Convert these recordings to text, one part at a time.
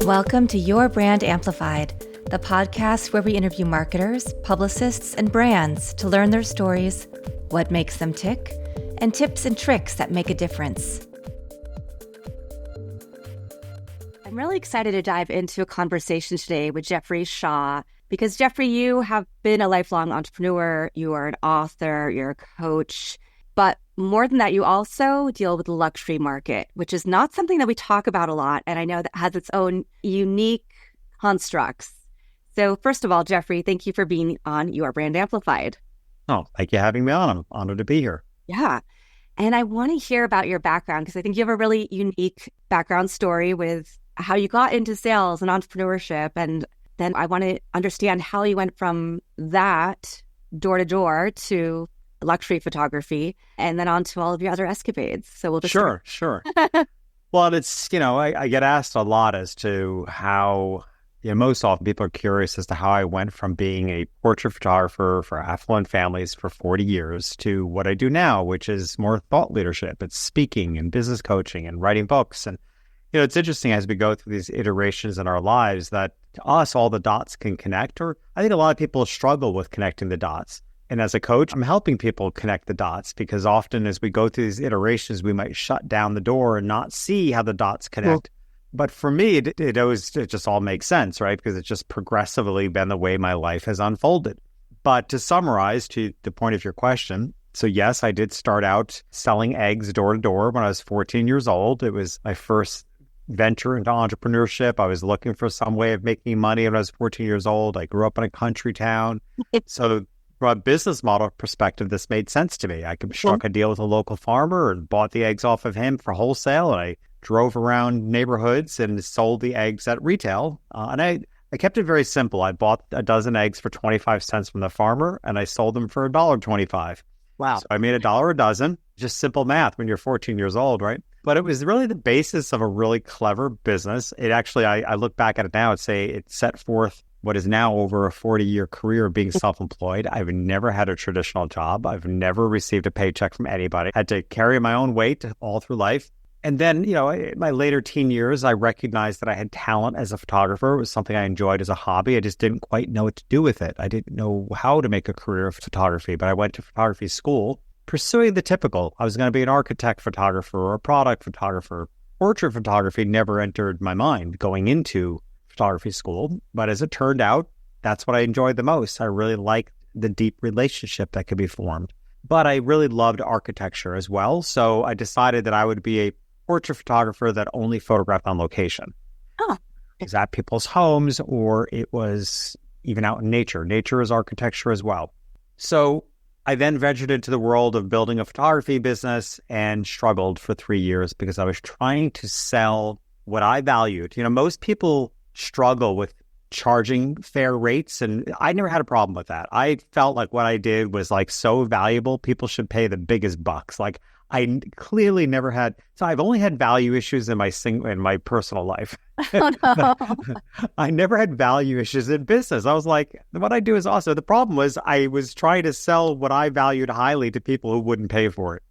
Welcome to Your Brand Amplified, the podcast where we interview marketers, publicists, and brands to learn their stories, what makes them tick, and tips and tricks that make a difference. I'm really excited to dive into a conversation today with Jeffrey Shaw, because Jeffrey, you have been a lifelong entrepreneur, you are an author, you're a coach, but more than that, you also deal with the luxury market, which is not something that we talk about a lot. And I know that has its own unique constructs. So first of all, Jeffrey, thank you for being on Your Brand Amplified. Oh, thank you for having me on. I'm honored to be here. Yeah. And I want to hear about your background because I think you have a really unique background story with how you got into sales and entrepreneurship. And then I want to understand how you went from that door to door to luxury photography, and then on to all of your other escapades. So we'll just Sure. Well, it's, I get asked a lot as to how, most often people are curious as to how I went from being a portrait photographer for affluent families for 40 years to what I do now, which is more thought leadership. It's speaking and business coaching and writing books. And, it's interesting as we go through these iterations in our lives that to us, all the dots can connect, or I think a lot of people struggle with connecting the dots. And as a coach, I'm helping people connect the dots because often as we go through these iterations, we might shut down the door and not see how the dots connect. But for me, it just all makes sense, right? Because it's just progressively been the way my life has unfolded. But to summarize, to the point of your question, so yes, I did start out selling eggs door to door when I was 14 years old. It was my first venture into entrepreneurship. I was looking for some way of making money when I was 14 years old. I grew up in a country town. So from a business model perspective, this made sense to me. I struck a deal with a local farmer and bought the eggs off of him for wholesale. And I drove around neighborhoods and sold the eggs at retail. And I kept it very simple. I bought a dozen eggs for 25 cents from the farmer and I sold them for $1.25. Wow. So I made $1 a dozen. Just simple math when you're 14 years old, right? But it was really the basis of a really clever business. It actually, I look back at it now and say it set forth what is now over a 40-year career of being self-employed. I've never had a traditional job. I've never received a paycheck from anybody. I had to carry my own weight all through life. And then, in my later teen years, I recognized that I had talent as a photographer. It was something I enjoyed as a hobby. I just didn't quite know what to do with it. I didn't know how to make a career of photography, but I went to photography school pursuing the typical. I was going to be an architect photographer or a product photographer. Portrait photography never entered my mind going into photography school. But as it turned out, that's what I enjoyed the most. I really liked the deep relationship that could be formed. But I really loved architecture as well. So I decided that I would be a portrait photographer that only photographed on location. Oh. It was at people's homes or it was even out in nature. Nature is architecture as well. So I then ventured into the world of building a photography business and struggled for 3 years because I was trying to sell what I valued. Most people struggle with charging fair rates, and I never had a problem with that. I felt like what I did was so valuable, people should pay the biggest bucks. I clearly never had, so I've only had value issues in my personal life. Oh, no. I never had value issues in business. I was like, what I do is awesome. The problem was I was trying to sell what I valued highly to people who wouldn't pay for it.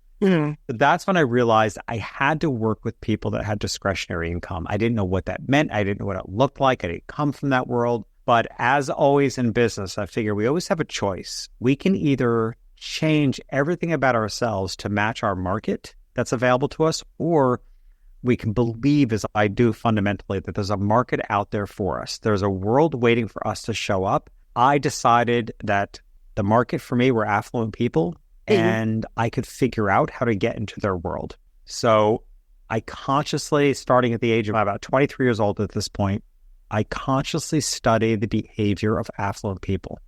That's when I realized I had to work with people that had discretionary income. I didn't know what that meant. I didn't know what it looked like. I didn't come from that world. But as always in business, I figure we always have a choice. We can either change everything about ourselves to match our market that's available to us, or we can believe, as I do fundamentally, that there's a market out there for us. There's a world waiting for us to show up. I decided that the market for me were affluent people, and I could figure out how to get into their world. So I consciously, starting at the age of about 23 years old at this point, I consciously studied the behavior of affluent people.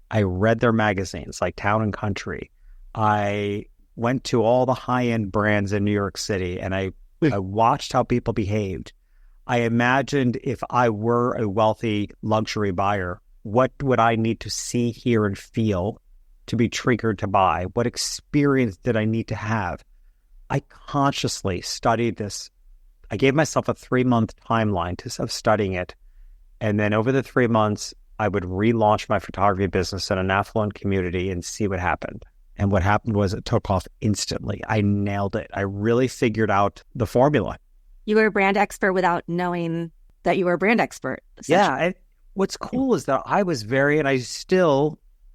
I read their magazines like Town and Country. I went to all the high-end brands in New York City, and I watched how people behaved. I imagined if I were a wealthy luxury buyer, what would I need to see, hear, and feel to be triggered to buy? What experience did I need to have? I consciously studied this. I gave myself a 3-month timeline of studying it. And then over the 3 months, I would relaunch my photography business in an affluent community and see what happened. And what happened was it took off instantly. I nailed it. I really figured out the formula. You were a brand expert without knowing that you were a brand expert. Yeah. And what's cool is that I was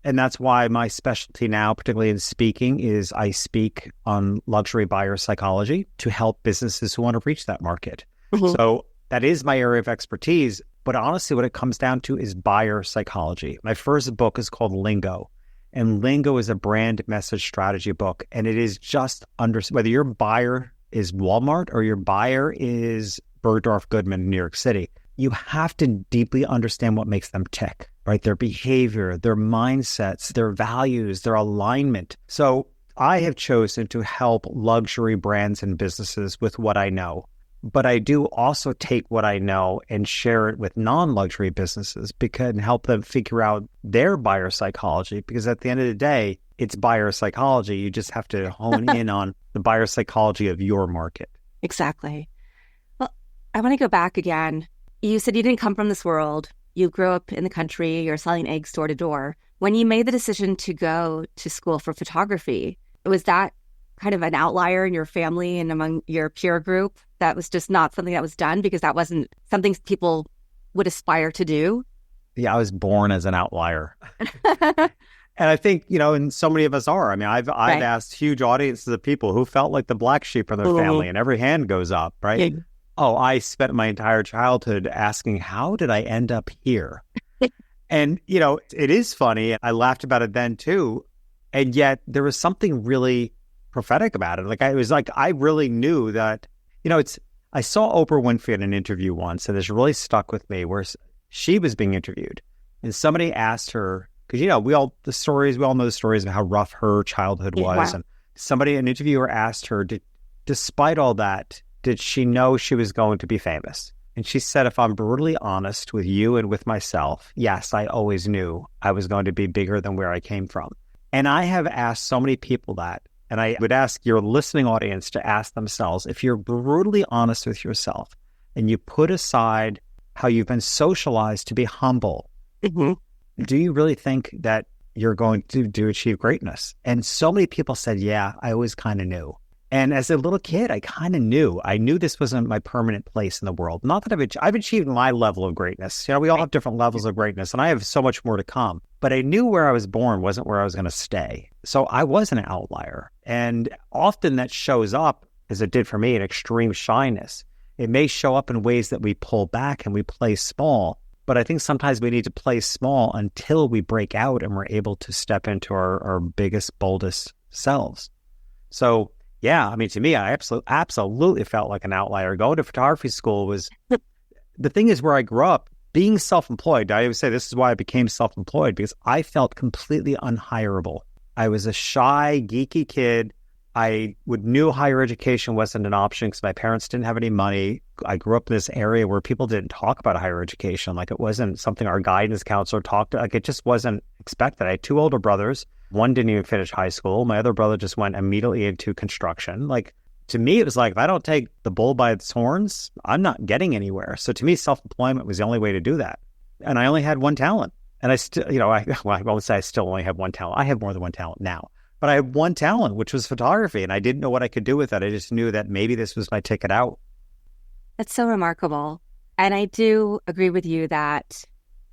and that's why my specialty now, particularly in speaking, is I speak on luxury buyer psychology to help businesses who want to reach that market. Mm-hmm. So that is my area of expertise. But honestly, what it comes down to is buyer psychology. My first book is called Lingo. And Lingo is a brand message strategy book. And it is just whether your buyer is Walmart or your buyer is Bergdorf Goodman in New York City, you have to deeply understand what makes them tick, right? Their behavior, their mindsets, their values, their alignment. So I have chosen to help luxury brands and businesses with what I know. But I do also take what I know and share it with non-luxury businesses and help them figure out their buyer psychology. Because at the end of the day, it's buyer psychology. You just have to hone in on the buyer psychology of your market. Exactly. Well, I want to go back again. You said you didn't come from this world. You grew up in the country. You're selling eggs door to door. When you made the decision to go to school for photography, was that kind of an outlier in your family and among your peer group? That was just not something that was done because that wasn't something people would aspire to do? Yeah, I was born as an outlier. And I think, and so many of us are. I mean, I've asked huge audiences of people who felt like the black sheep in their family, and every hand goes up, right? Yeah. Oh, I spent my entire childhood asking, how did I end up here? And, it is funny. I laughed about it then too. And yet there was something really prophetic about it. I really knew that, I saw Oprah Winfrey in an interview once, and this really stuck with me, where she was being interviewed and somebody asked her, because, we all know the stories of how rough her childhood was. Wow. And an interviewer asked her, despite all that, did she know she was going to be famous? And she said, if I'm brutally honest with you and with myself, yes, I always knew I was going to be bigger than where I came from. And I have asked so many people that, and I would ask your listening audience to ask themselves, if you're brutally honest with yourself and you put aside how you've been socialized to be humble, mm-hmm. do you really think that you're going to achieve greatness? And so many people said, yeah, I always kind of knew. And as a little kid, I kind of knew. I knew this wasn't my permanent place in the world. Not that I've achieved my level of greatness. We all have different levels of greatness, and I have so much more to come. But I knew where I was born wasn't where I was going to stay. So I was an outlier. And often that shows up, as it did for me, in extreme shyness. It may show up in ways that we pull back and we play small. But I think sometimes we need to play small until we break out and we're able to step into our biggest, boldest selves. So yeah, I mean, to me, I absolutely felt like an outlier. Going to photography school was, the thing is, where I grew up, being self-employed, I always say this is why I became self-employed, because I felt completely unhireable. I was a shy, geeky kid. I knew higher education wasn't an option because my parents didn't have any money. I grew up in this area where people didn't talk about higher education. Like, it wasn't something our guidance counselor talked to. Like, it just wasn't expected. I had two older brothers. One didn't even finish high school. My other brother just went immediately into construction. Like, to me, it was like, if I don't take the bull by its horns, I'm not getting anywhere. So to me, self-employment was the only way to do that. And I only had one talent. And I still, I won't say I still only have one talent. I have more than one talent now. But I had one talent, which was photography. And I didn't know what I could do with it. I just knew that maybe this was my ticket out. That's so remarkable. And I do agree with you that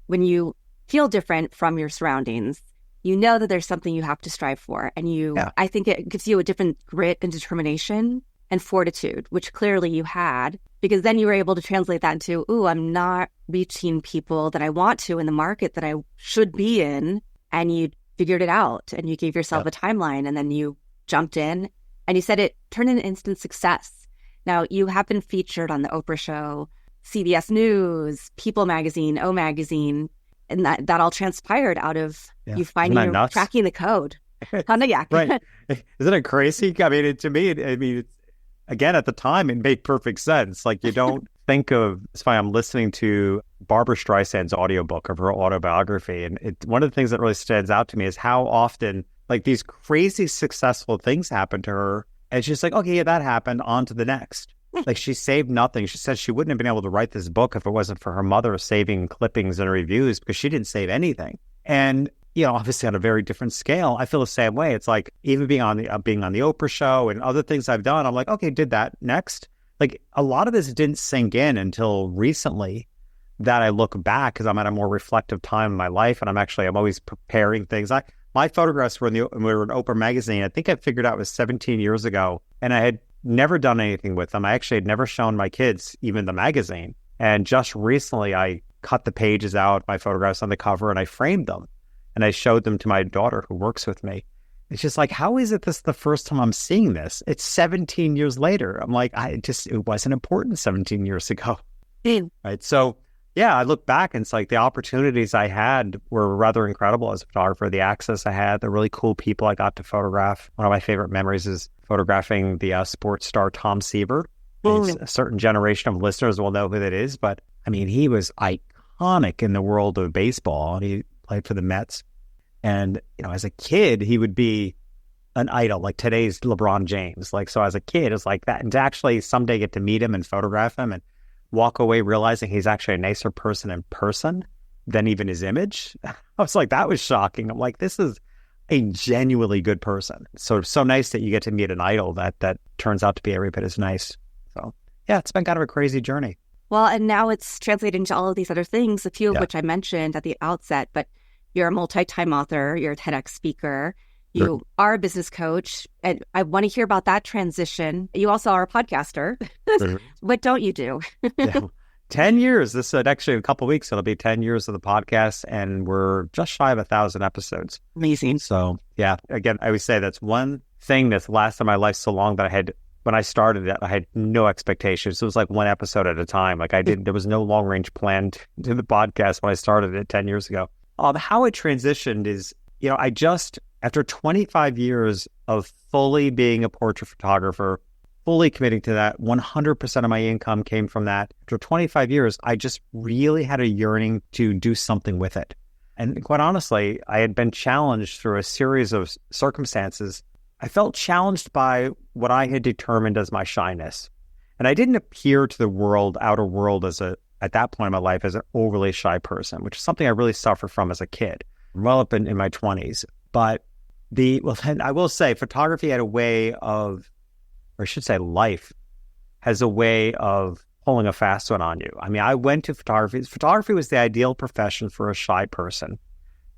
when you feel different from your surroundings, you know that there's something you have to strive for. And I think it gives you a different grit and determination and fortitude, which clearly you had, because then you were able to translate that into, I'm not reaching people that I want to in the market that I should be in. And you figured it out and you gave yourself a timeline, and then you jumped in and you said it turned into instant success. Now, you have been featured on the Oprah Show, CBS News, People Magazine, O Magazine, and that all transpired out of you finding you're cracking the code. Right. Isn't it crazy? I mean, to me, it's, again, at the time, it made perfect sense. Like, you don't think of, it's funny, I'm listening to Barbara Streisand's audiobook of her autobiography. And one of the things that really stands out to me is how often, like, these crazy successful things happen to her. And she's like, okay, yeah, that happened, on to the next. Like, she saved nothing. She said she wouldn't have been able to write this book if it wasn't for her mother saving clippings and reviews, because she didn't save anything. And, obviously on a very different scale, I feel the same way. It's like, even being on the Oprah Show and other things I've done, I'm like, okay, did that. Next. like a lot of this didn't sink in until recently that I look back because I'm at a more reflective time in my life, and I'm always preparing things. My photographs were in Oprah magazine. I think I figured out it was 17 years ago, and I had never done anything with them. I actually had never shown my kids even the magazine. And just recently, I cut the pages out, my photographs on the cover, and I framed them. And I showed them to my daughter who works with me. It's just like, how is it this is the first time I'm seeing this? It's 17 years later. I'm like, it wasn't important 17 years ago. Right. So, yeah, I look back and it's like the opportunities I had were rather incredible as a photographer. The access I had, the really cool people I got to photograph. One of my favorite memories is photographing the sports star Tom Seaver. A certain generation of listeners will know who that is, but I mean, he was iconic in the world of baseball, and he played for the Mets. And, as a kid, he would be an idol, like today's LeBron James. Like, so as a kid, it's like that. And to actually someday get to meet him and photograph him and walk away realizing he's actually a nicer person in person than even his image. I was like, that was shocking. I'm like, this is a genuinely good person. So nice that you get to meet an idol that turns out to be every bit as nice. So, yeah, it's been kind of a crazy journey. Well, and now it's translated into all of these other things, a few of which I mentioned at the outset, but you're a multi-time author, you're a TEDx speaker, you are a business coach, and I want to hear about that transition. You also are a podcaster. What don't you do? 10 years. This actually in a couple of weeks, it'll be 10 years of the podcast, and we're just shy of 1,000 episodes. Amazing. So, yeah, again, I always say that's one thing that's lasted my life so long that when I started it, I had no expectations. It was like one episode at a time. Like there was no long range plan to the podcast when I started it 10 years ago. How it transitioned is, after 25 years of fully being a portrait photographer, fully committing to that, 100% of my income came from that. After 25 years, I just really had a yearning to do something with it. And quite honestly, I had been challenged through a series of circumstances. I felt challenged by what I had determined as my shyness. And I didn't appear to the outer world at that point in my life as an overly shy person, which is something I really suffered from as a kid, well up in my 20s. But I will say photography had a way of, or I should say life has a way of pulling a fast one on you. I mean, I went to photography. Photography was the ideal profession for a shy person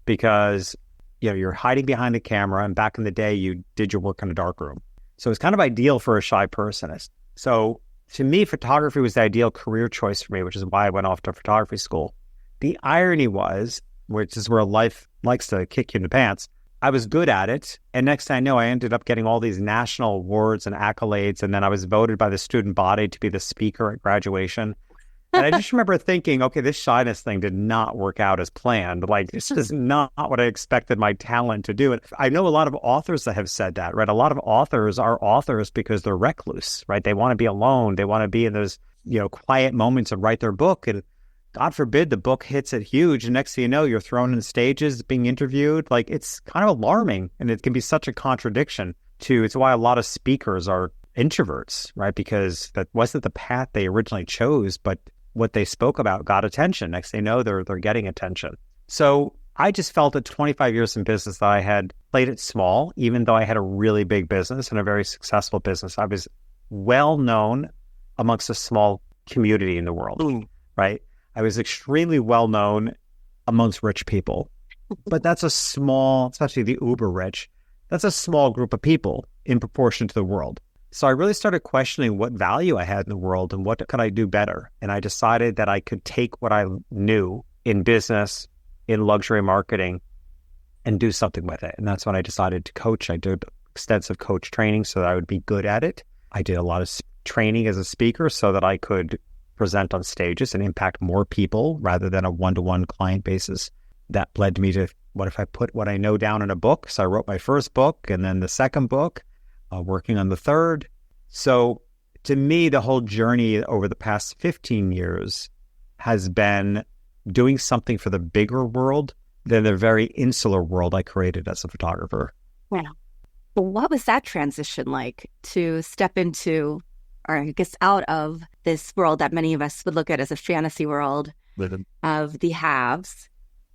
because you're hiding behind the camera, and back in the day, you did your work in a dark room. So it's kind of ideal for a shy person. So to me, photography was the ideal career choice for me, which is why I went off to photography school. The irony was, which is where life likes to kick you in the pants, I was good at it. And next thing I know, I ended up getting all these national awards and accolades. And then I was voted by the student body to be the speaker at graduation. And I just remember thinking, okay, this shyness thing did not work out as planned. Like, this is not what I expected my talent to do. And I know a lot of authors that have said that, right? A lot of authors are authors because they're recluse, right? They want to be alone. They want to be in those, quiet moments and write their book. And God forbid the book hits it huge. And next thing you know, you're thrown in stages, being interviewed. Like, it's kind of alarming. And it can be such a contradiction it's why a lot of speakers are introverts, right? Because that wasn't the path they originally chose, but what they spoke about got attention. Next thing you know, they're getting attention. So I just felt at 25 years in business that I had played it small, even though I had a really big business and a very successful business. I was well known amongst a small community in the world, right? I was extremely well known amongst rich people, but that's a small, especially the uber rich, that's a small group of people in proportion to the world. So I really started questioning what value I had in the world and what could I do better. And I decided that I could take what I knew in business, in luxury marketing, and do something with it. And that's when I decided to coach. I did extensive coach training so that I would be good at it. I did a lot of training as a speaker so that I could present on stages and impact more people rather than a one-to-one client basis. That led me to, what if I put what I know down in a book? So I wrote my first book and then the second book. Working on the third. So to me, the whole journey over the past 15 years has been doing something for the bigger world than the very insular world I created as a photographer. Wow. Well, what was that transition like to step into, or I guess out of this world that many of us would look at as a fantasy world of the haves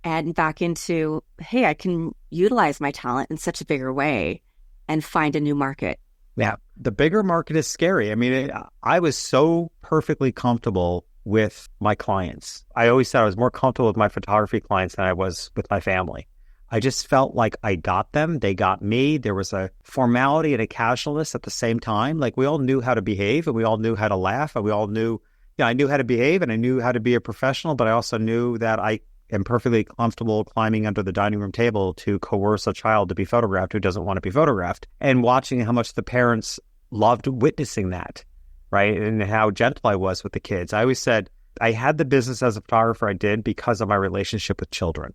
and back into, hey, I can utilize my talent in such a bigger way and find a new market? Yeah. The bigger market is scary. I mean, I was so perfectly comfortable with my clients. I always said I was more comfortable with my photography clients than I was with my family. I just felt like I got them. They got me. There was a formality and a casualness at the same time. Like we all knew how to behave and we all knew how to laugh and we all knew, I knew how to behave and I knew how to be a professional, but I also knew that I am perfectly comfortable climbing under the dining room table to coerce a child to be photographed who doesn't want to be photographed and watching how much the parents loved witnessing that, right? And how gentle I was with the kids. I always said I had the business as a photographer I did because of my relationship with children.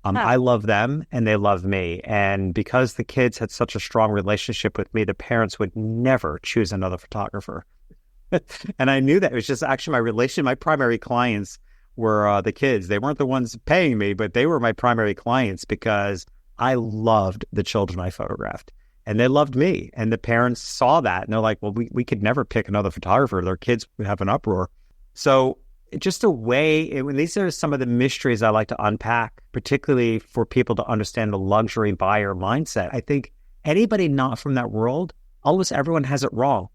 I love them and they love me. And because the kids had such a strong relationship with me, the parents would never choose another photographer. And I knew that. It was just actually my primary clients were the kids. They weren't the ones paying me, but they were my primary clients because I loved the children I photographed. And they loved me. And the parents saw that. And they're like, well, we could never pick another photographer. Their kids would have an uproar. So just a way, these are some of the mysteries I like to unpack, particularly for people to understand the luxury buyer mindset. I think anybody not from that world, almost everyone has it wrong,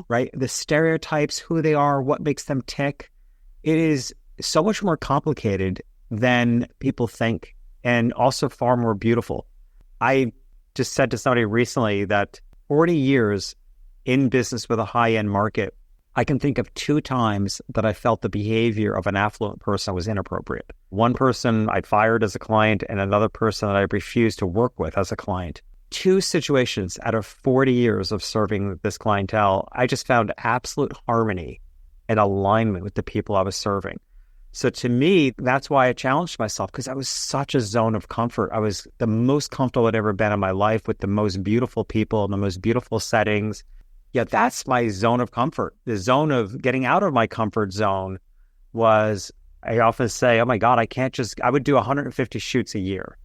right? The stereotypes, who they are, what makes them tick. It is so much more complicated than people think and also far more beautiful. I just said to somebody recently that 40 years in business with a high-end market, I can think of 2 times that I felt the behavior of an affluent person was inappropriate. One person I fired as a client and another person that I refused to work with as a client. 2 situations out of 40 years of serving this clientele, I just found absolute harmony and alignment with the people I was serving. So to me, that's why I challenged myself, because I was such a zone of comfort. I was the most comfortable I'd ever been in my life with the most beautiful people and the most beautiful settings. Yeah, that's my zone of comfort. The zone of getting out of my comfort zone was, I often say, oh my God, I would do 150 shoots a year.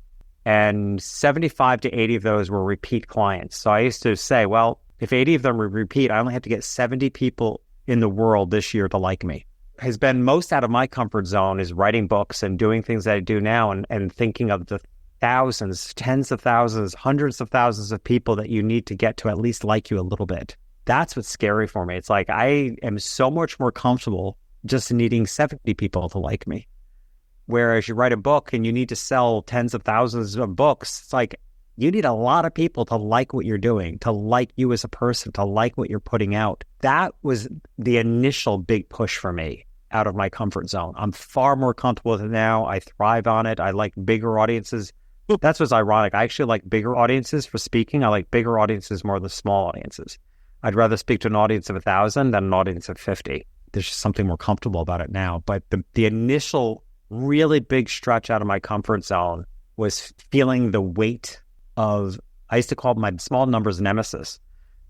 And 75 to 80 of those were repeat clients. So I used to say, well, if 80 of them were repeat, I only have to get 70 people in the world this year to like me. Has been most out of my comfort zone is writing books and doing things that I do now and thinking of the thousands, tens of thousands, hundreds of thousands of people that you need to get to at least like you a little bit. That's what's scary for me. It's like I am so much more comfortable just needing 70 people to like me. Whereas you write a book and you need to sell tens of thousands of books, it's like you need a lot of people to like what you're doing, to like you as a person, to like what you're putting out. That was the initial big push for me out of my comfort zone. I'm far more comfortable with it now. I thrive on it. I like bigger audiences. That's what's ironic. I actually like bigger audiences for speaking. I like bigger audiences more than small audiences. I'd rather speak to an audience of 1,000 than an audience of 50. There's just something more comfortable about it now. But the initial really big stretch out of my comfort zone was feeling the weight of, I used to call my small numbers nemesis,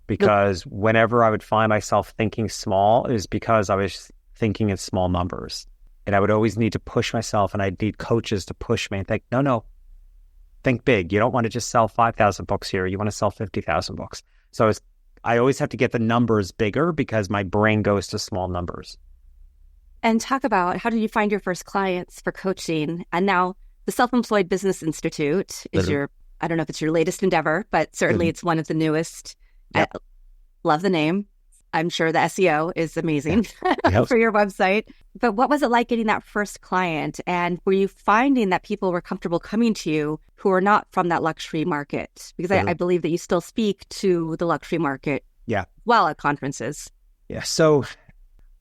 because whenever I would find myself thinking small, it was because I was thinking in small numbers. And I would always need to push myself, and I'd need coaches to push me and think, no, think big. You don't want to just sell 5,000 books here. You want to sell 50,000 books. So I always have to get the numbers bigger because my brain goes to small numbers. And talk about, how did you find your first clients for coaching? And now the Self-Employed Business Institute is I don't know if it's your latest endeavor, but certainly it's one of the newest. Yep. I love the name. I'm sure the SEO is amazing for your website. But what was it like getting that first client? And were you finding that people were comfortable coming to you who are not from that luxury market? Because I believe that you still speak to the luxury market well at conferences. Yeah. So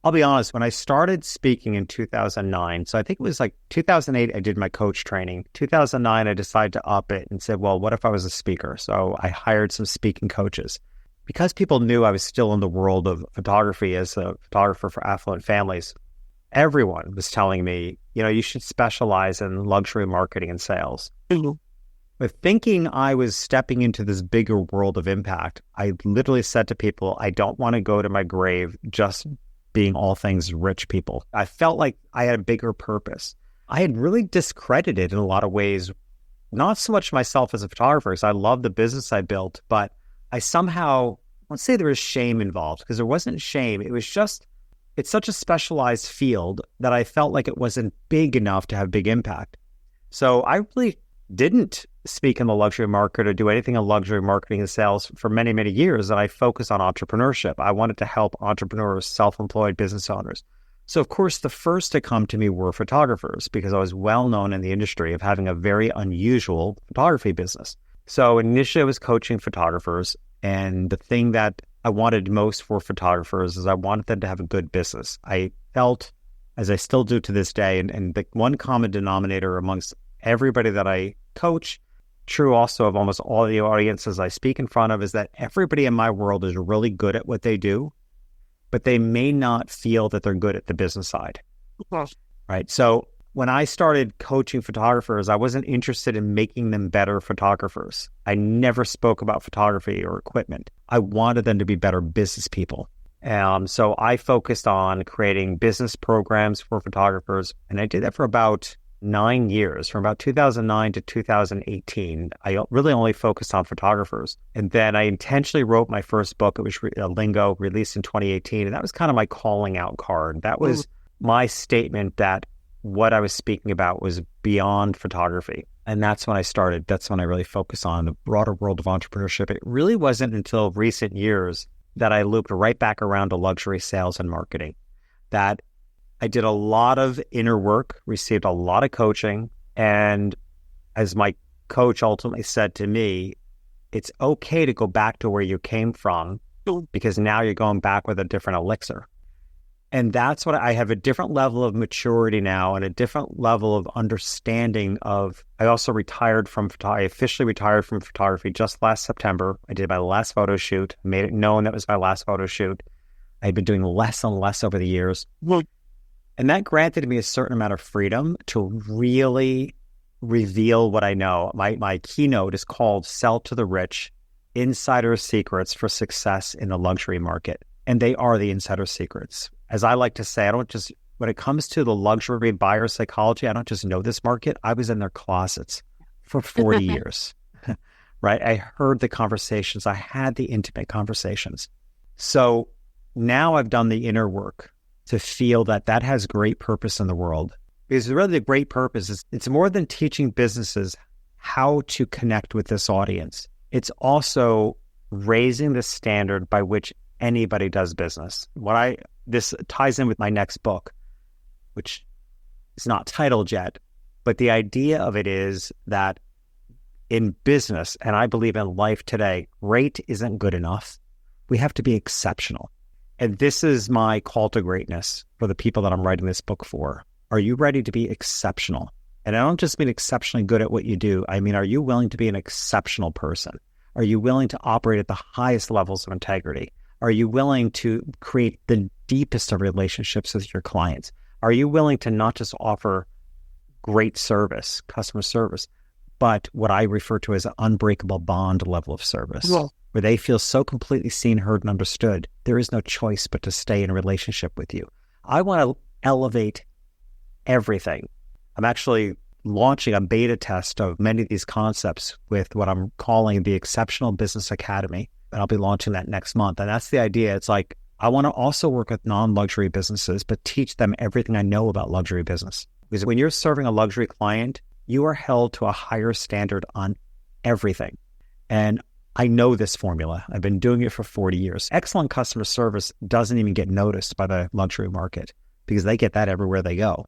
I'll be honest, when I started speaking in 2009, so I think it was like 2008, I did my coach training. 2009, I decided to up it and said, well, what if I was a speaker? So I hired some speaking coaches. Because people knew I was still in the world of photography as a photographer for affluent families, everyone was telling me, you should specialize in luxury marketing and sales. Mm-hmm. But thinking I was stepping into this bigger world of impact, I literally said to people, I don't want to go to my grave just being all things rich people. I felt like I had a bigger purpose. I had really discredited in a lot of ways, not so much myself as a photographer, because I love the business I built, but I somehow, let's say there was shame involved, because there wasn't shame. It was just, it's such a specialized field that I felt like it wasn't big enough to have big impact. So I really didn't speak in the luxury market or do anything in luxury marketing and sales for many, many years. And I focused on entrepreneurship. I wanted to help entrepreneurs, self-employed business owners. So, of course, the first to come to me were photographers because I was well known in the industry of having a very unusual photography business. So initially I was coaching photographers. And the thing that I wanted most for photographers is I wanted them to have a good business. I felt, as I still do to this day, and the one common denominator amongst everybody that I coach, true also of almost all the audiences I speak in front of, is that everybody in my world is really good at what they do, but they may not feel that they're good at the business side. Right? So when I started coaching photographers, I wasn't interested in making them better photographers. I never spoke about photography or equipment. I wanted them to be better business people. So I focused on creating business programs for photographers, and I did that for about 9 years, from about 2009 to 2018. I really only focused on photographers. And then I intentionally wrote my first book. It was Lingo, released in 2018. And that was kind of my calling out card. That was my statement that what I was speaking about was beyond photography. And that's when I started. That's when I really focused on the broader world of entrepreneurship. It really wasn't until recent years that I looped right back around to luxury sales and marketing, that I did a lot of inner work, received a lot of coaching. And as my coach ultimately said to me, it's okay to go back to where you came from because now you're going back with a different elixir. And that's what I have, a different level of maturity now and a different level of understanding of. I also retired from photography. I officially retired from photography just last September. I did my last photo shoot, made it known that was my last photo shoot. I've been doing less and less over the years. And that granted me a certain amount of freedom to really reveal what I know. My keynote is called Sell to the Rich, Insider Secrets for Success in the Luxury Market. And they are the insider secrets. As I like to say, when it comes to the luxury buyer psychology, I don't just know this market. I was in their closets for 40 years, right? I heard the conversations. I had the intimate conversations. So now I've done the inner work to feel that that has great purpose in the world. Because really the great purpose is it's more than teaching businesses how to connect with this audience. It's also raising the standard by which anybody does business. This ties in with my next book, which is not titled yet, but the idea of it is that in business, and I believe in life today, great isn't good enough. We have to be exceptional. And this is my call to greatness for the people that I'm writing this book for. Are you ready to be exceptional? And I don't just mean exceptionally good at what you do. I mean, are you willing to be an exceptional person? Are you willing to operate at the highest levels of integrity? Are you willing to create the deepest of relationships with your clients? Are you willing to not just offer great service, customer service, but what I refer to as an unbreakable bond level of service, where they feel so completely seen, heard, and understood, there is no choice but to stay in a relationship with you. I want to elevate everything. I'm actually launching a beta test of many of these concepts with what I'm calling the Exceptional Business Academy. And I'll be launching that next month. And that's the idea. It's like, I want to also work with non-luxury businesses, but teach them everything I know about luxury business. Because when you're serving a luxury client, you are held to a higher standard on everything. And I know this formula. I've been doing it for 40 years. Excellent customer service doesn't even get noticed by the luxury market because they get that everywhere they go,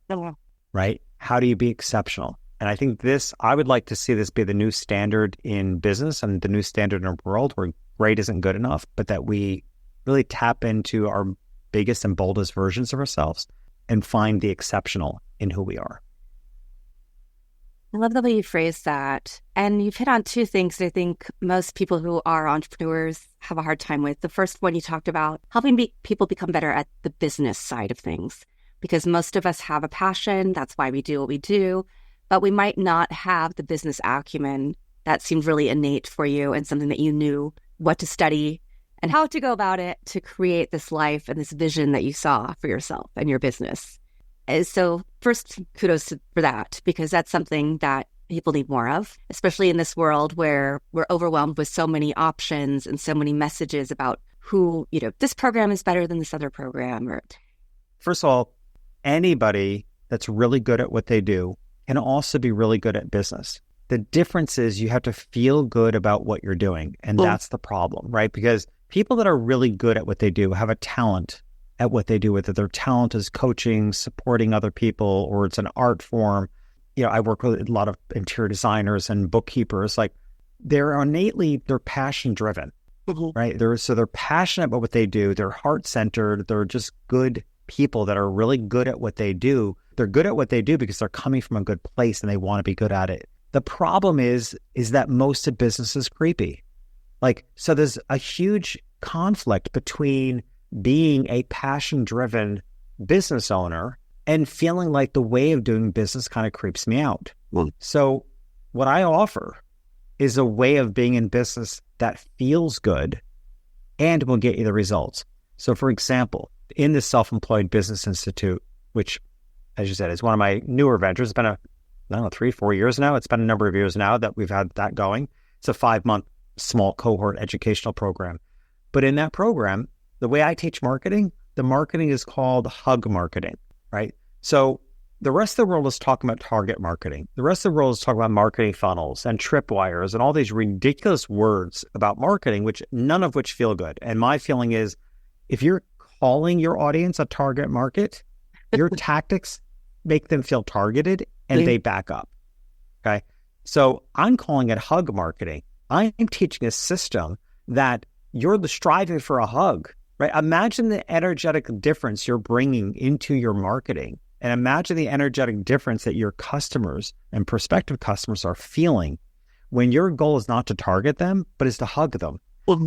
right? How do you be exceptional? And I think I would like to see this be the new standard in business and the new standard in a world where great isn't good enough, but that we really tap into our biggest and boldest versions of ourselves and find the exceptional in who we are. I love the way you phrase that. And you've hit on two things that I think most people who are entrepreneurs have a hard time with. The first one you talked about, helping people become better at the business side of things, because most of us have a passion. That's why we do what we do. But we might not have the business acumen that seemed really innate for you and something that you knew what to study and how to go about it to create this life and this vision that you saw for yourself and your business. So first, kudos for that, because that's something that people need more of, especially in this world where we're overwhelmed with so many options and so many messages about who, this program is better than this other program. First of all, anybody that's really good at what they do can also be really good at business. The difference is you have to feel good about what you're doing. And that's the problem, right? Because people that are really good at what they do have a talent at what they do with it. Their talent is coaching, supporting other people, or it's an art form. I work with a lot of interior designers and bookkeepers. Like they're passion driven, right? They're passionate about what they do. They're heart centered. They're just good people that are really good at what they do. They're good at what they do because they're coming from a good place and they want to be good at it. The problem is that most of business is creepy. So there's a huge conflict between being a passion-driven business owner and feeling like the way of doing business kind of creeps me out. So what I offer is a way of being in business that feels good and will get you the results. So for example, in the Self-Employed Business Institute, which, as you said, is one of my newer ventures, it's been 3-4 years now. It's been a number of years now that we've had that going. It's a 5-month small cohort educational program. But in that program, the way I teach marketing, the marketing is called hug marketing, right? So the rest of the world is talking about target marketing. The rest of the world is talking about marketing funnels and tripwires and all these ridiculous words about marketing, none of which feel good. And my feeling is, if you're calling your audience a target market, your tactics make them feel targeted and they back up. Okay. So I'm calling it hug marketing. I'm teaching a system that you're striving for a hug, right? Imagine the energetic difference you're bringing into your marketing, and imagine the energetic difference that your customers and prospective customers are feeling when your goal is not to target them, but is to hug them.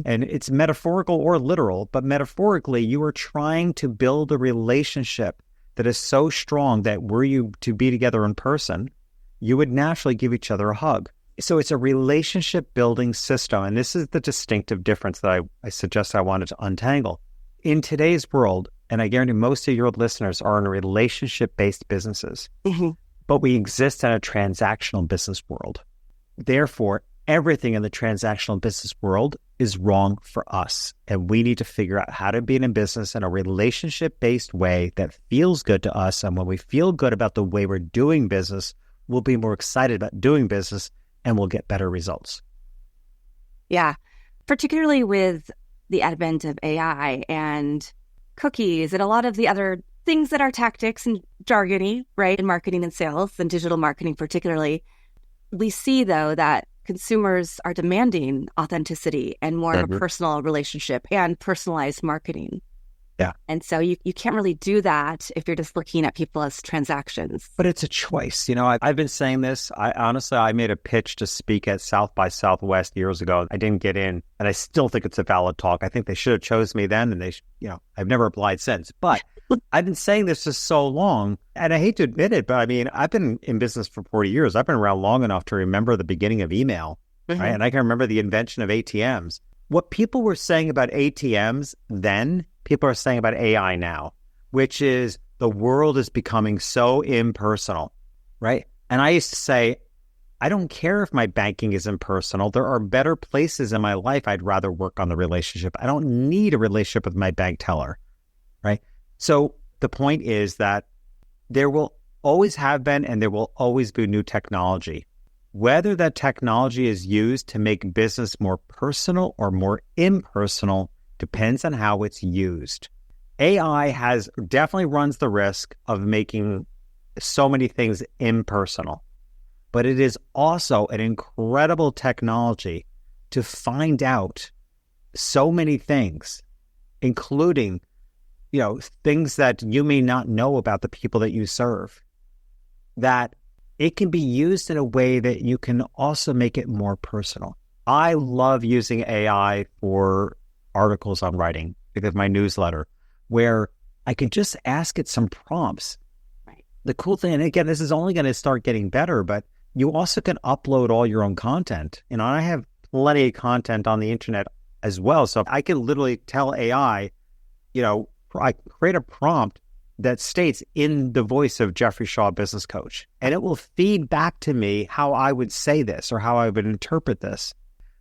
And it's metaphorical or literal, but metaphorically, you are trying to build a relationship that is so strong that were you to be together in person, you would naturally give each other a hug. So it's a relationship building system. And this is the distinctive difference that I suggest I wanted to untangle. In today's world, and I guarantee most of your listeners are in relationship-based businesses, but we exist in a transactional business world. Therefore, everything in the transactional business world is wrong for us. And we need to figure out how to be in a business in a relationship-based way that feels good to us. And when we feel good about the way we're doing business, we'll be more excited about doing business and we'll get better results. Yeah, particularly with the advent of AI and cookies and a lot of the other things that are tactics and jargony, right, in marketing and sales and digital marketing particularly. We see, though, that consumers are demanding authenticity and more of a personal relationship and personalized marketing. Yeah. And so you can't really do that if you're just looking at people as transactions. But it's a choice. I've been saying this. I made a pitch to speak at South by Southwest years ago. I didn't get in, and I still think it's a valid talk. I think they should have chose me then, and I've never applied since. But I've been saying this for so long, and I hate to admit it, but I've been in business for 40 years. I've been around long enough to remember the beginning of email, right? And I can remember the invention of ATMs. What people were saying about ATMs then, people are saying about AI now, which is the world is becoming so impersonal, right? And I used to say, I don't care if my banking is impersonal. There are better places in my life I'd rather work on the relationship. I don't need a relationship with my bank teller, right? So the point is that there will always have been and there will always be new technology. Whether that technology is used to make business more personal or more impersonal depends on how it's used. AI definitely runs the risk of making so many things impersonal, but it is also an incredible technology to find out so many things, including, things that you may not know about the people that you serve, that it can be used in a way that you can also make it more personal. I love using AI for articles I'm writing, because my newsletter, where I can just ask it some prompts. Right. The cool thing, and again, this is only going to start getting better, but you also can upload all your own content. I have plenty of content on the internet as well. So I can literally tell AI, I create a prompt that states in the voice of Jeffrey Shaw, business coach, and it will feed back to me how I would say this or how I would interpret this.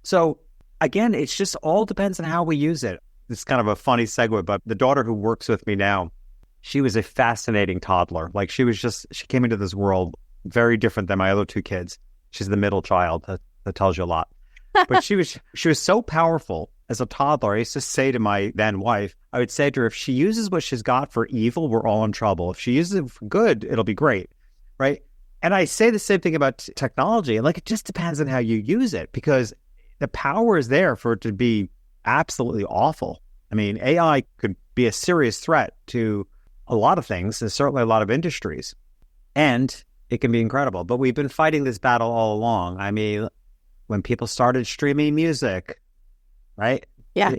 So again, it's just all depends on how we use it. It's kind of a funny segue, but the daughter who works with me now, she was a fascinating toddler. She came into this world very different than my other two kids. She's the middle child. That tells you a lot. But she was so powerful as a toddler. I used to say to my then wife, I would say to her, if she uses what she's got for evil, we're all in trouble. If she uses it for good, it'll be great, right? And I say the same thing about technology. Like, it just depends on how you use it, because the power is there for it to be absolutely awful. I mean, AI could be a serious threat to a lot of things, and certainly a lot of industries. And it can be incredible. But we've been fighting this battle all along. I mean, when people started streaming music, right? Yeah.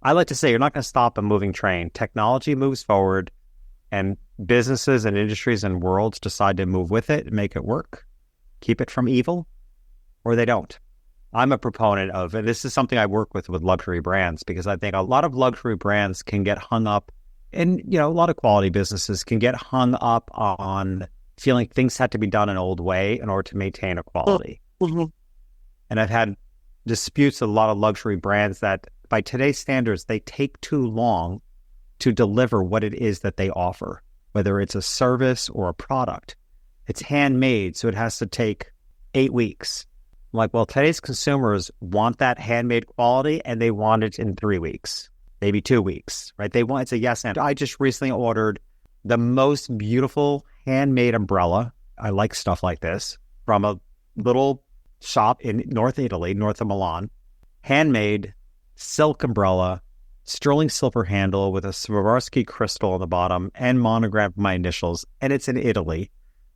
I like to say, you're not going to stop a moving train. Technology moves forward, and businesses and industries and worlds decide to move with it and make it work, keep it from evil, or they don't. I'm a proponent of, and this is something I work with luxury brands, because I think a lot of luxury brands can get hung up, and a lot of quality businesses can get hung up on feeling things had to be done an old way in order to maintain a quality. Mm-hmm. And I've had disputes with a lot of luxury brands that by today's standards, they take too long to deliver what it is that they offer, whether it's a service or a product. It's handmade, so it has to take 8 weeks. I'm like, well, today's consumers want that handmade quality, and they want it in 3 weeks, maybe 2 weeks, right? They want, it's a yes and. I just recently ordered the most beautiful handmade umbrella. I like stuff like this, from a little shop in North Italy, north of Milan. Handmade silk umbrella, sterling silver handle with a Swarovski crystal on the bottom and monogrammed my initials. And it's in Italy.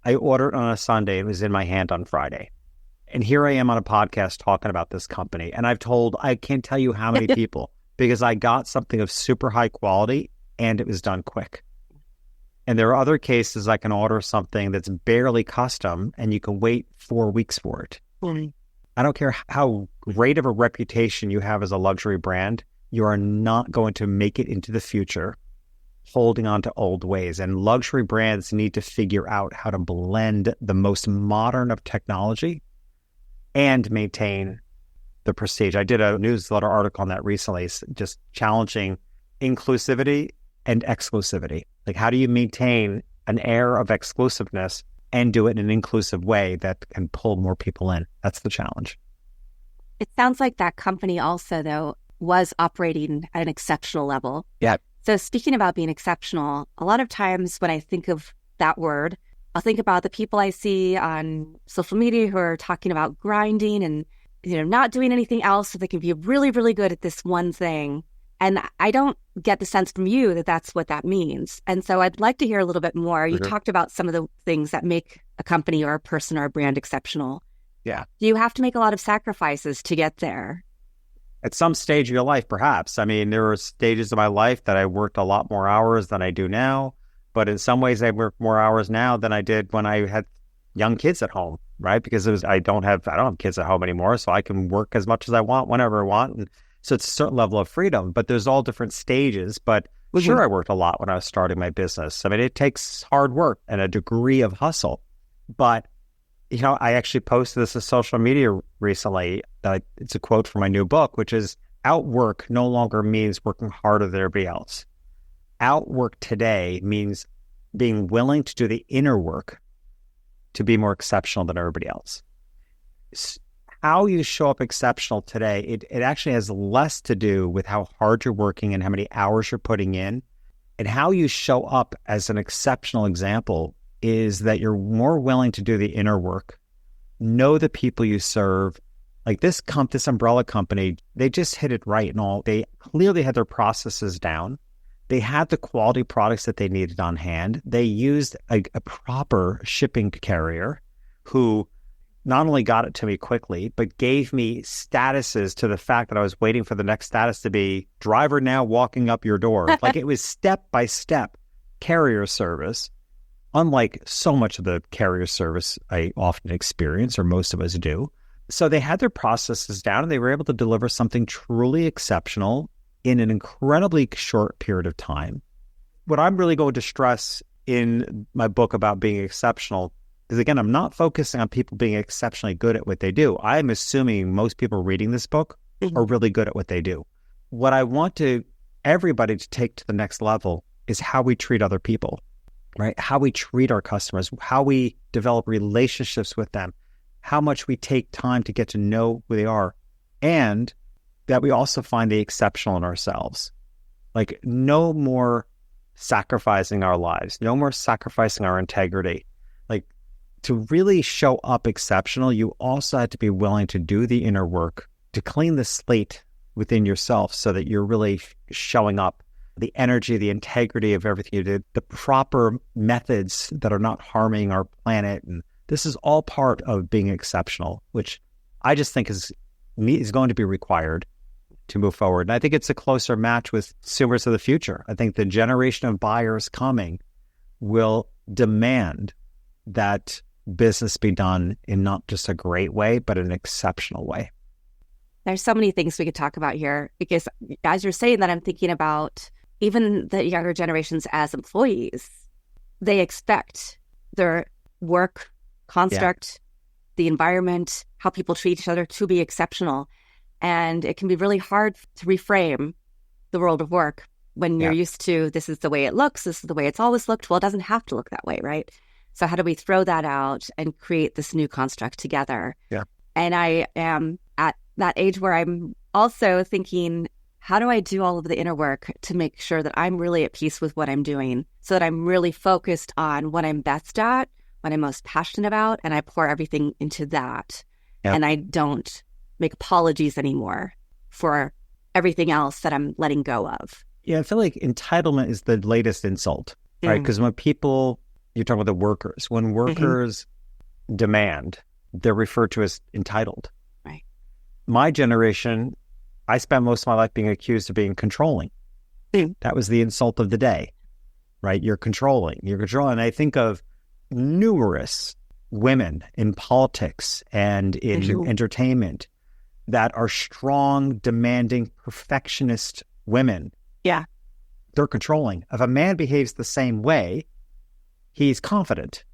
I ordered it on a Sunday. It was in my hand on Friday. And here I am on a podcast talking about this company. And I can't tell you how many people, because I got something of super high quality and it was done quick. And there are other cases I can order something that's barely custom and you can wait 4 weeks for it. Mm-hmm. I don't care how great of a reputation you have as a luxury brand, you are not going to make it into the future holding on to old ways. And luxury brands need to figure out how to blend the most modern of technology and maintain the prestige. I did a newsletter article on that recently, just challenging inclusivity and exclusivity. Like, how do you maintain an air of exclusiveness and do it in an inclusive way that can pull more people in? That's the challenge. It sounds like that company also, though, was operating at an exceptional level. Yeah. So speaking about being exceptional, a lot of times when I think of that word, I'll think about the people I see on social media who are talking about grinding and not doing anything else so they can be really, really good at this one thing. And I don't get the sense from you that that's what that means. And so I'd like to hear a little bit more. You talked about some of the things that make a company or a person or a brand exceptional. Yeah. Do you have to make a lot of sacrifices to get there? At some stage of your life, perhaps. I mean, there were stages of my life that I worked a lot more hours than I do now. But in some ways, I work more hours now than I did when I had young kids at home, right? Because I don't have kids at home anymore, so I can work as much as I want, whenever I want. And so it's a certain level of freedom, but there's all different stages. But sure, I worked a lot when I was starting my business. I mean, it takes hard work and a degree of hustle. But, I actually posted this on social media recently. It's a quote from my new book, which is, outwork no longer means working harder than everybody else. Outwork today means being willing to do the inner work to be more exceptional than everybody else. How you show up exceptional today, it actually has less to do with how hard you're working and how many hours you're putting in. And how you show up as an exceptional example is that you're more willing to do the inner work, know the people you serve. Like this umbrella company, they just hit it right and all. They clearly had their processes down. They had the quality products that they needed on hand. They used a proper shipping carrier who not only got it to me quickly, but gave me statuses to the fact that I was waiting for the next status to be driver now walking up your door. Like it was step-by-step carrier service, unlike so much of the carrier service I often experience, or most of us do. So they had their processes down and they were able to deliver something truly exceptional in an incredibly short period of time. What I'm really going to stress in my book about being exceptional is, again, I'm not focusing on people being exceptionally good at what they do. I'm assuming most people reading this book are really good at what they do. What I want everybody to take to the next level is how we treat other people, right? How we treat our customers, how we develop relationships with them, how much we take time to get to know who they are, and that we also find the exceptional in ourselves. Like, no more sacrificing our lives, no more sacrificing our integrity. Like, to really show up exceptional, you also have to be willing to do the inner work, to clean the slate within yourself so that you're really showing up the energy, the integrity of everything you did, the proper methods that are not harming our planet. And this is all part of being exceptional, which I just think is going to be required to move forward. And I think it's a closer match with consumers of the future. I think the generation of buyers coming will demand that business be done in not just a great way, but an exceptional way. There's so many things we could talk about here, because as you're saying that, I'm thinking about even the younger generations as employees. They expect their work construct, the environment, how people treat each other to be exceptional. And it can be really hard to reframe the world of work when you're used to, this is the way it looks, this is the way it's always looked. Well, it doesn't have to look that way, right? So how do we throw that out and create this new construct together? Yeah. And I am at that age where I'm also thinking, how do I do all of the inner work to make sure that I'm really at peace with what I'm doing, so that I'm really focused on what I'm best at, what I'm most passionate about, and I pour everything into that. Yep. And I don't make apologies anymore for everything else that I'm letting go of. Yeah, I feel like entitlement is the latest insult, right? Because when people, you're talking about the workers, when workers demand, they're referred to as entitled. Right. My generation, I spent most of my life being accused of being controlling. That was the insult of the day, right? You're controlling. And I think of numerous women in politics and in entertainment that are strong, demanding, perfectionist women. Yeah. They're controlling. If a man behaves the same way, he's confident.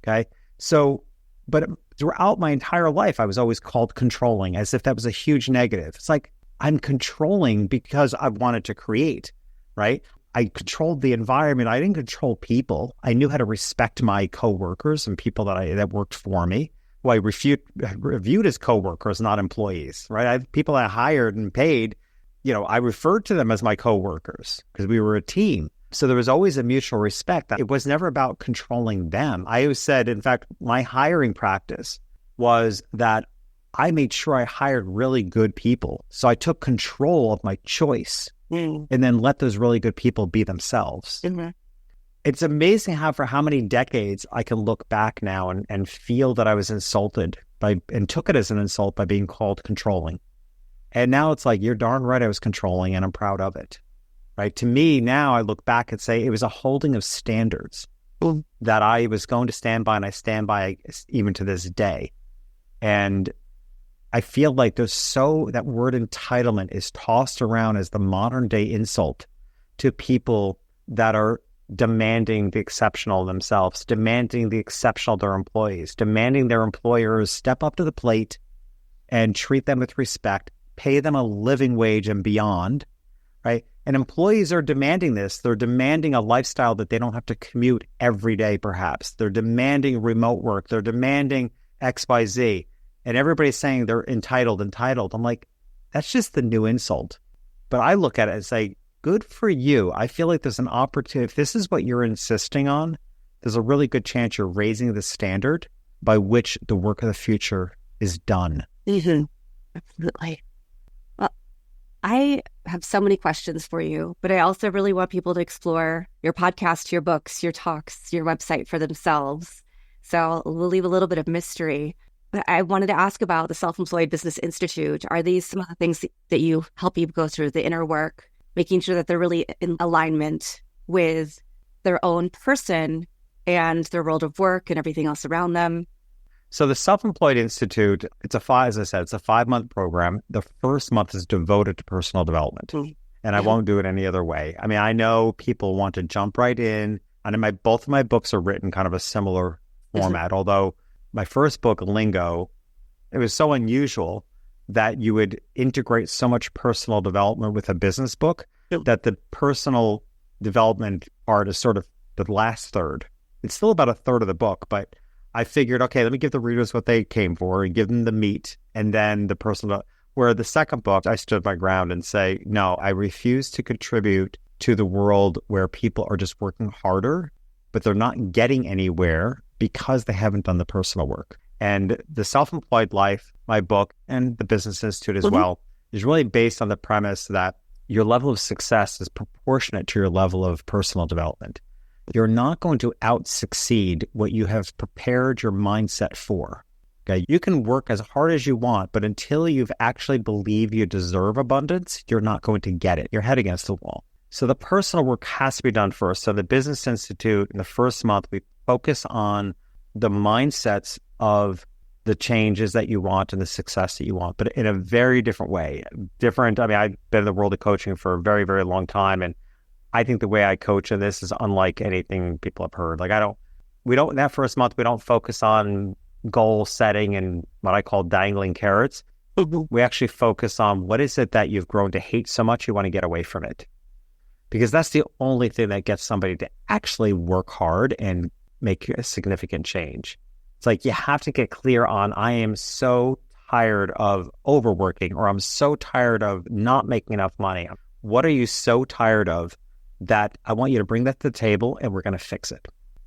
Okay. So, but throughout my entire life, I was always called controlling, as if that was a huge negative. It's like, I'm controlling because I wanted to create, right? I controlled the environment. I didn't control people. I knew how to respect my coworkers and people that worked for me, who I reviewed as coworkers, not employees, right? I have people I hired and paid, I referred to them as my coworkers because we were a team. So there was always a mutual respect. It was never about controlling them. I always said, in fact, my hiring practice was that I made sure I hired really good people. So I took control of my choice and then let those really good people be themselves. It's amazing for how many decades I can look back now and feel that I was insulted and took it as an insult by being called controlling. And now it's like, you're darn right I was controlling, and I'm proud of it. Right? To me, now I look back and say it was a holding of standards that I was going to stand by, and I stand by even to this day. And I feel like that word entitlement is tossed around as the modern day insult to people that are demanding the exceptional themselves, demanding the exceptional of their employees, demanding their employers step up to the plate and treat them with respect, pay them a living wage and beyond, right? And employees are demanding this. They're demanding a lifestyle that they don't have to commute every day, perhaps. They're demanding remote work. They're demanding XYZ. And everybody's saying they're entitled. I'm like, that's just the new insult. But I look at it and say, good for you. I feel like there's an opportunity. If this is what you're insisting on, there's a really good chance you're raising the standard by which the work of the future is done. Absolutely. Well, I have so many questions for you, but I also really want people to explore your podcast, your books, your talks, your website for themselves. So we'll leave a little bit of mystery. But I wanted to ask about the Self-Employed Business Institute. Are these some of the things that you help people go through, the inner work, making sure that they're really in alignment with their own person and their world of work and everything else around them? So the Self-Employed Institute, it's a 5-month program. The first month is devoted to personal development. And I won't do it any other way. I mean, I know people want to jump right in. And both of my books are written kind of a similar format, although my first book, Lingo, it was so unusual that you would integrate so much personal development with a business book that the personal development part is sort of the last third. It's still about a third of the book, but I figured, okay, let me give the readers what they came for and give them the meat and then the personal. Where the second book, I stood my ground and say, no, I refuse to contribute to the world where people are just working harder, but they're not getting anywhere because they haven't done the personal work. And the Self-Employed Life, my book, and the Business Institute as well, is really based on the premise that your level of success is proportionate to your level of personal development. You're not going to out-succeed what you have prepared your mindset for. Okay? You can work as hard as you want, but until you've actually believed you deserve abundance, you're not going to get it. You're head against the wall. So the personal work has to be done first. So the Business Institute, in the first month, we focus on the mindsets of the changes that you want and the success that you want, but in a very different way. Different. I mean, I've been in the world of coaching for a very, very long time. And I think the way I coach in this is unlike anything people have heard. Like we don't, in that first month, we don't focus on goal setting and what I call dangling carrots. We actually focus on what is it that you've grown to hate so much you want to get away from it. Because that's the only thing that gets somebody to actually work hard and make a significant change. It's like you have to get clear on, I am so tired of overworking, or I'm so tired of not making enough money. What are you so tired of that I want you to bring that to the table and we're going to fix it?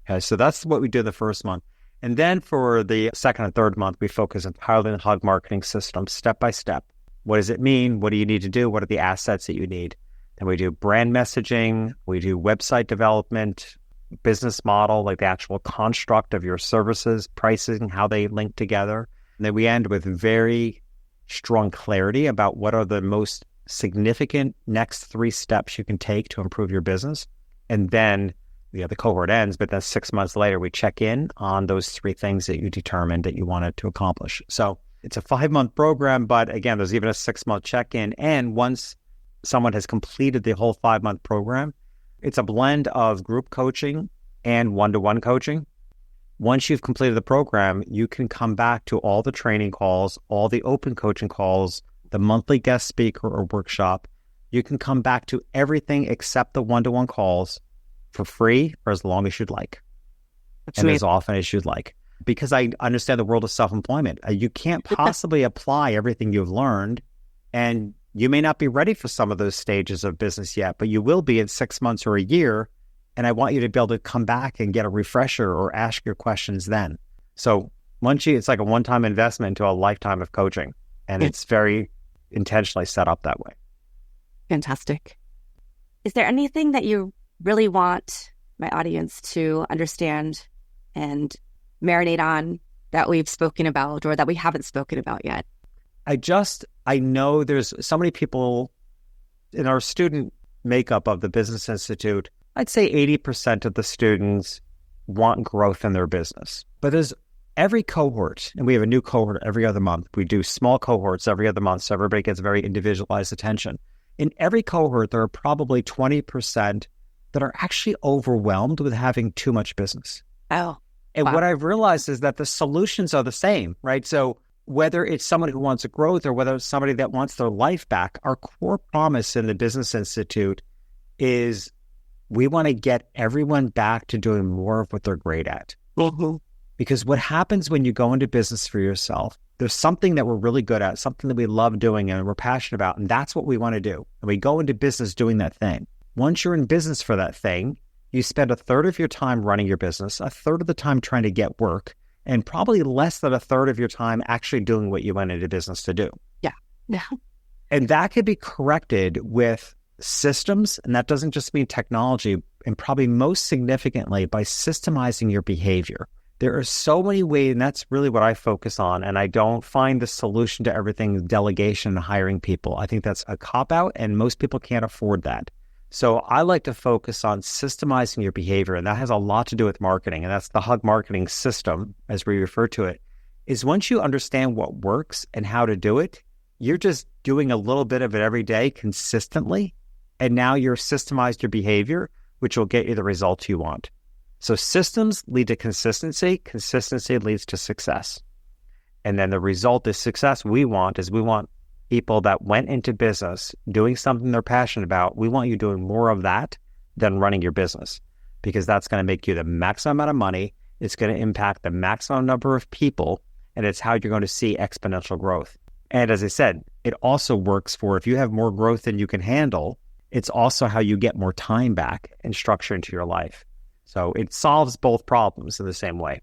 Okay, so that's what we do the first month. And then for the second and third month, we focus entirely on the Hug marketing system, step by step. What does it mean? What do you need to do? What are the assets that you need? And we do brand messaging, we do website development, business model, like the actual construct of your services, pricing, how they link together. And then we end with very strong clarity about what are the most significant next 3 steps you can take to improve your business. And then the cohort ends, but then 6 months later, we check in on those 3 things that you determined that you wanted to accomplish. So it's a 5-month program, but again, there's even a 6-month check-in. And once someone has completed the whole 5-month program, it's a blend of group coaching and one-to-one coaching. Once you've completed the program, you can come back to all the training calls, all the open coaching calls, the monthly guest speaker or workshop. You can come back to everything except the one-to-one calls for free for as long as you'd like. And as often as you'd like. Because I understand the world of self-employment. You can't possibly apply everything you've learned, and you may not be ready for some of those stages of business yet, but you will be in 6 months or a year. And I want you to be able to come back and get a refresher or ask your questions then. So it's like a one-time investment into a lifetime of coaching. And it's very intentionally set up that way. Fantastic. Is there anything that you really want my audience to understand and marinate on that we've spoken about or that we haven't spoken about yet? I know there's so many people in our student makeup of the Business Institute. I'd say 80% of the students want growth in their business. But there's every cohort, and we have a new cohort every other month. We do small cohorts every other month, so everybody gets very individualized attention. In every cohort, there are probably 20% that are actually overwhelmed with having too much business. Oh, and wow. What I've realized is that the solutions are the same, right? So whether it's someone who wants a growth or whether it's somebody that wants their life back, our core promise in the Business Institute is we want to get everyone back to doing more of what they're great at. Mm-hmm. Because what happens when you go into business for yourself, there's something that we're really good at, something that we love doing and we're passionate about, and that's what we want to do. And we go into business doing that thing. Once you're in business for that thing, you spend a third of your time running your business, a third of the time trying to get work, and probably less than a third of your time actually doing what you went into business to do. Yeah. And that could be corrected with systems, and that doesn't just mean technology, and probably most significantly by systemizing your behavior. There are so many ways, and that's really what I focus on, and I don't find the solution to everything delegation and hiring people. I think that's a cop-out, and most people can't afford that. So I like to focus on systemizing your behavior, and that has a lot to do with marketing, and that's the Hug marketing system, as we refer to it, is once you understand what works and how to do it, you're just doing a little bit of it every day consistently, and now you're systemized your behavior, which will get you the results you want. So systems lead to consistency. Consistency leads to success. And then the result is success we want people that went into business doing something they're passionate about. We want you doing more of that than running your business, because that's going to make you the maximum amount of money It's going to impact the maximum number of people, and it's how you're going to see exponential growth. And as I said, it also works for if you have more growth than you can handle, it's also how you get more time back and structure into your life. So it solves both problems in the same way.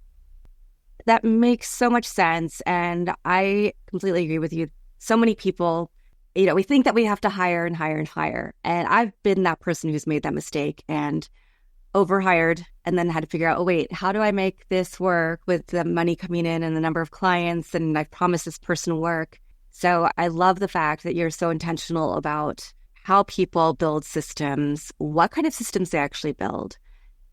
That makes so much sense. And I completely agree with you. So many people, we think that we have to hire and hire and hire. And I've been that person who's made that mistake and overhired and then had to figure out, oh, wait, how do I make this work with the money coming in and the number of clients? And I've promised this person work. So I love the fact that you're so intentional about how people build systems, what kind of systems they actually build,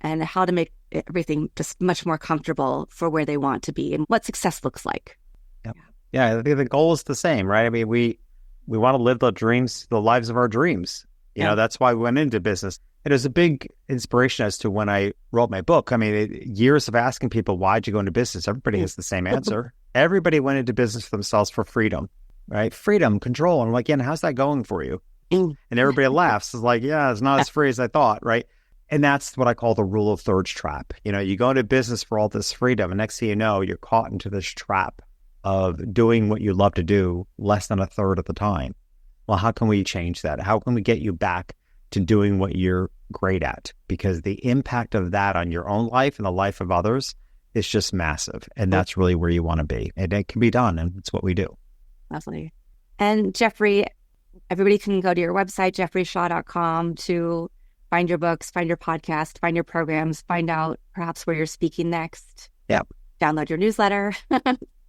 and how to make everything just much more comfortable for where they want to be and what success looks like. Yep. Yeah, I think the goal is the same, right? I mean, we want to live the lives of our dreams. You know, that's why we went into business. It was a big inspiration as to when I wrote my book. I mean, years of asking people, why'd you go into business? Everybody has the same answer. Everybody went into business for themselves for freedom, right? Freedom, control. And I'm like, yeah, how's that going for you? And everybody laughs. It's like, yeah, it's not as free as I thought, right? And that's what I call the rule of thirds trap. You know, you go into business for all this freedom, and next thing you know, you're caught into this trap of doing what you love to do less than a third of the time. Well, how can we change that? How can we get you back to doing what you're great at? Because the impact of that on your own life and the life of others is just massive. And that's really where you want to be. And it can be done. And it's what we do. Lovely. And Jeffrey, everybody can go to your website, jeffreyshaw.com, to find your books, find your podcast, find your programs, find out perhaps where you're speaking next. Yep. Download your newsletter.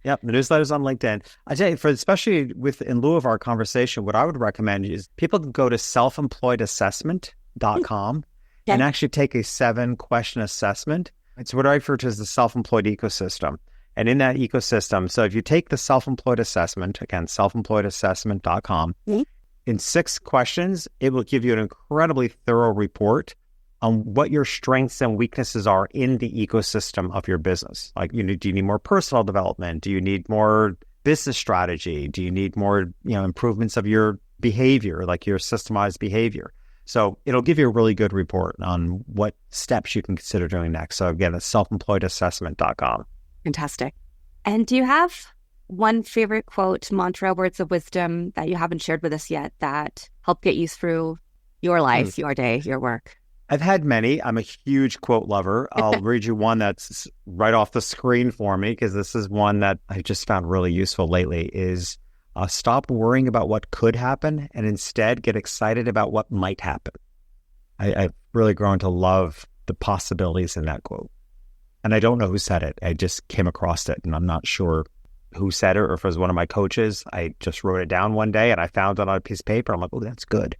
Yep, the newsletter's on LinkedIn. I tell you, especially in lieu of our conversation, what I would recommend is people can go to selfemployedassessment.com and actually take a 7-question assessment. It's what I refer to as the self-employed ecosystem. And in that ecosystem, so if you take the self-employed assessment, again, selfemployedassessment.com, in 6 questions, it will give you an incredibly thorough report on what your strengths and weaknesses are in the ecosystem of your business. Like, do you need more personal development? Do you need more business strategy? Do you need more, improvements of your behavior, like your systemized behavior? So it'll give you a really good report on what steps you can consider doing next. So again, it's selfemployedassessment.com. Fantastic. And do you have one favorite quote, mantra, words of wisdom that you haven't shared with us yet that help get you through your life, your day, your work? I've had many. I'm a huge quote lover. I'll read you one that's right off the screen for me, because this is one that I just found really useful lately, is stop worrying about what could happen and instead get excited about what might happen. I've really grown to love the possibilities in that quote. And I don't know who said it. I just came across it, and I'm not sure who said it or if it was one of my coaches. I just wrote it down one day and I found it on a piece of paper. I'm like, oh, that's good.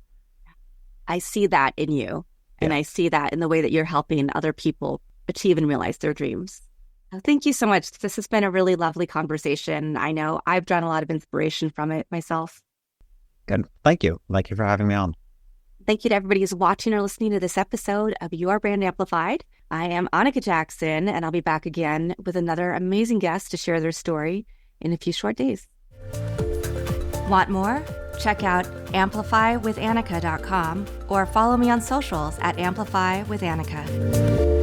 I see that in you. And I see that in the way that you're helping other people achieve and realize their dreams. Thank you so much. This has been a really lovely conversation. I know I've drawn a lot of inspiration from it myself. Good. Thank you. Thank you for having me on. Thank you to everybody who's watching or listening to this episode of Your Brand Amplified. I am Annika Jackson, and I'll be back again with another amazing guest to share their story in a few short days. Want more? Check out amplifywithannika.com or follow me on socials at amplifywithannika.